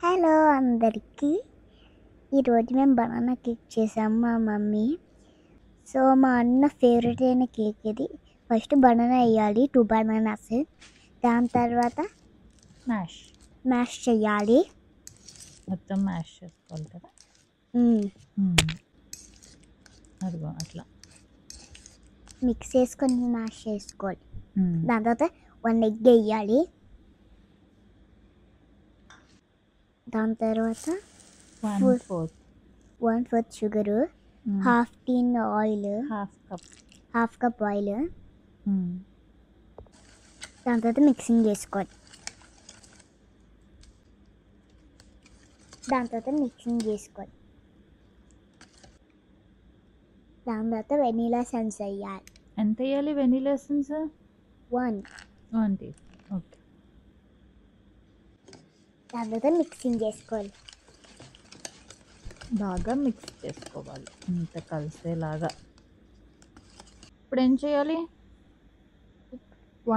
Hello అందరికీ. ఈరోజు మేము బనానా కేక్ చేసాము మా మమ్మీ. సో మా అన్న ఫేవరెట్ అయిన కేక్ ఇది. ఫస్ట్ బనానా వేయాలి, 2 బనానాస్. దాని తర్వాత మ్యాష్ చేయాలి. మొత్తం మ్యాష్ చేసుకోవాలి కదా. అదిగో అట్లా మిక్స్ చేసుకొని మ్యాష్ చేసుకోవాలి. దాని తర్వాత 1 ఎగ్ వేయాలి. దాని తర్వాత 1/4 షుగరు, హాఫ్ టీన్ ఆయిల్, హాఫ్ కప్ ఆయిల్. దాని తర్వాత మిక్సింగ్ చేసుకోవాలి. దాని తర్వాత వెనీలా ఎసెన్స్ వేయాలి. ఎంత వేయాలి వెనీలా ఎసెన్స్? 1 ఓకే. దాని తర్వాత మిక్సింగ్ చేసుకోవాలి. బాగా మిక్స్ చేసుకోవాలి ఇంత కలిసేలాగా. ఇప్పుడు ఏం చేయాలి?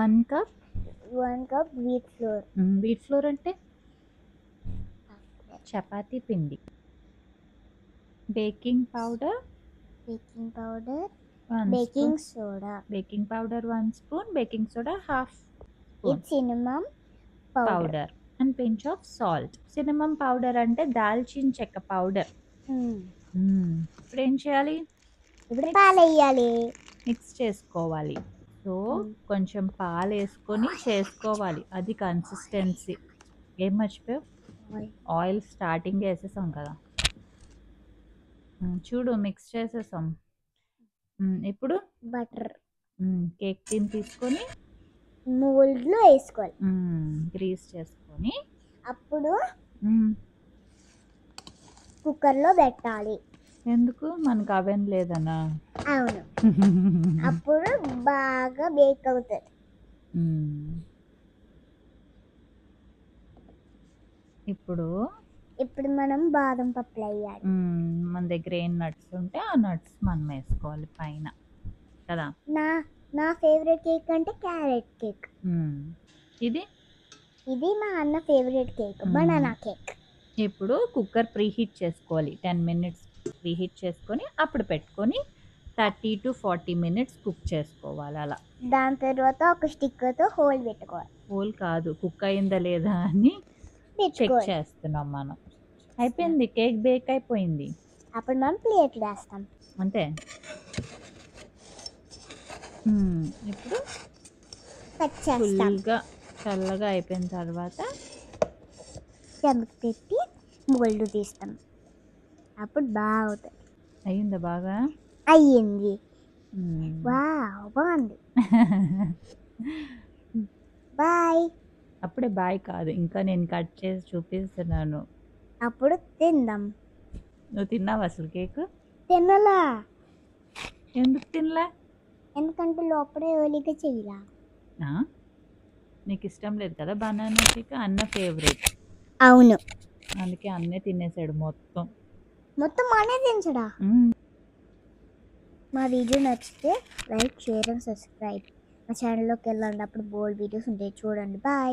1 cup wheat flour. Wheat flour అంటే చపాతీ పిండి. Baking powder, baking soda. Baking powder 1 spoon, baking soda half spoon, cinnamon powder and pinch of salt. Cinnamon powder అంటే దాల్చిన చెక్క పౌడర్. ఇప్పుడు ఏం చేయాలి? ఇప్పుడు పాలు వేయాలి, మిక్స్ చేసుకోవాలి. సో కొంచెం పాలు వేసుకొని చేసుకోవాలి. అది కన్సిస్టెన్సీ. ఏం మర్చిపోయావు? ఆయిల్ స్టార్టింగ్ వేసేసాం కదా. చూడు మిక్స్ చేసేసాం. ఇప్పుడు బటర్ కేక్ టిన్ తీసుకొని మోల్డ్లో వేసుకోవాలి. గ్రీస్ చేసుకొని అప్పుడు కుక్కర్లో పెట్టాలి. ఎందుకు? మనకు అవెన్ లేదనా? అవును. అప్పుడు బాగా బేక్ అవుతుంది. ఇప్పుడు మనం బాదం పప్పులు వేయాలి. మన దగ్గర ఏం నట్స్ ఉంటే ఆ నట్స్ మనం వేసుకోవాలి పైన కదా. నా ఫేవరెట్ కేక్ అంటే క్యారెట్ కేక్. ఇది మా అన్న ఫేవరెట్ కేక్, బనానా కేక్. ఇప్పుడు కుక్కర్ ప్రీహీట్ చేసుకోవాలి. 10 minutes ప్రీహీట్ చేసుకొని అప్పుడు పెట్టుకొని 30 to 40 minutes కుక్ చేసుకోవాలి అలా. దాని తర్వాత ఒక స్టిక్కర్తో హోల్ పెట్టుకోవాలి. హోల్ కాదు, కుక్ అయిందా లేదా అని చెక్ చేస్తున్నాం మనం. అయిపోయింది, కేక్ బేక్ అయిపోయింది. అప్పుడు మనం ప్లేట్లు వేస్తాం అంతే. ఇప్పుడు ఫుల్గా చల్లగా అయిపోయిన తర్వాత చెంబుకి పెట్టి మోల్డ్ తీస్తాం. అప్పుడు బాగా అవుతుంది. అయ్యిందా? బాగా అయ్యింది. బాగుంది. బాయ్. అప్పుడే బాయ్ కాదు, ఇంకా నేను కట్ చేసి చూపిస్తున్నాను. అప్పుడు తిందాం. నువ్వు తిన్నావు అసలు కేక్? తినలా. ఎందుకు తినలా? ఎందుకంటే లోపలే ఓలిగా చెయ్యలా. నీకు ఇష్టం లేదు కదా బనానా కేక్? అన్న ఫేవరెట్. అవును, అందుకే అన్నే తినేసాడు మొత్తం. అనే తినచడా. మా వీడియో నచ్చితే లైక్, షేర్ అండ్ సబ్స్క్రైబ్. మా ఛానల్లోకి వెళ్ళండి, అప్పుడు బోల్డ్ వీడియోస్ ఉంటాయి చూడండి. బాయ్.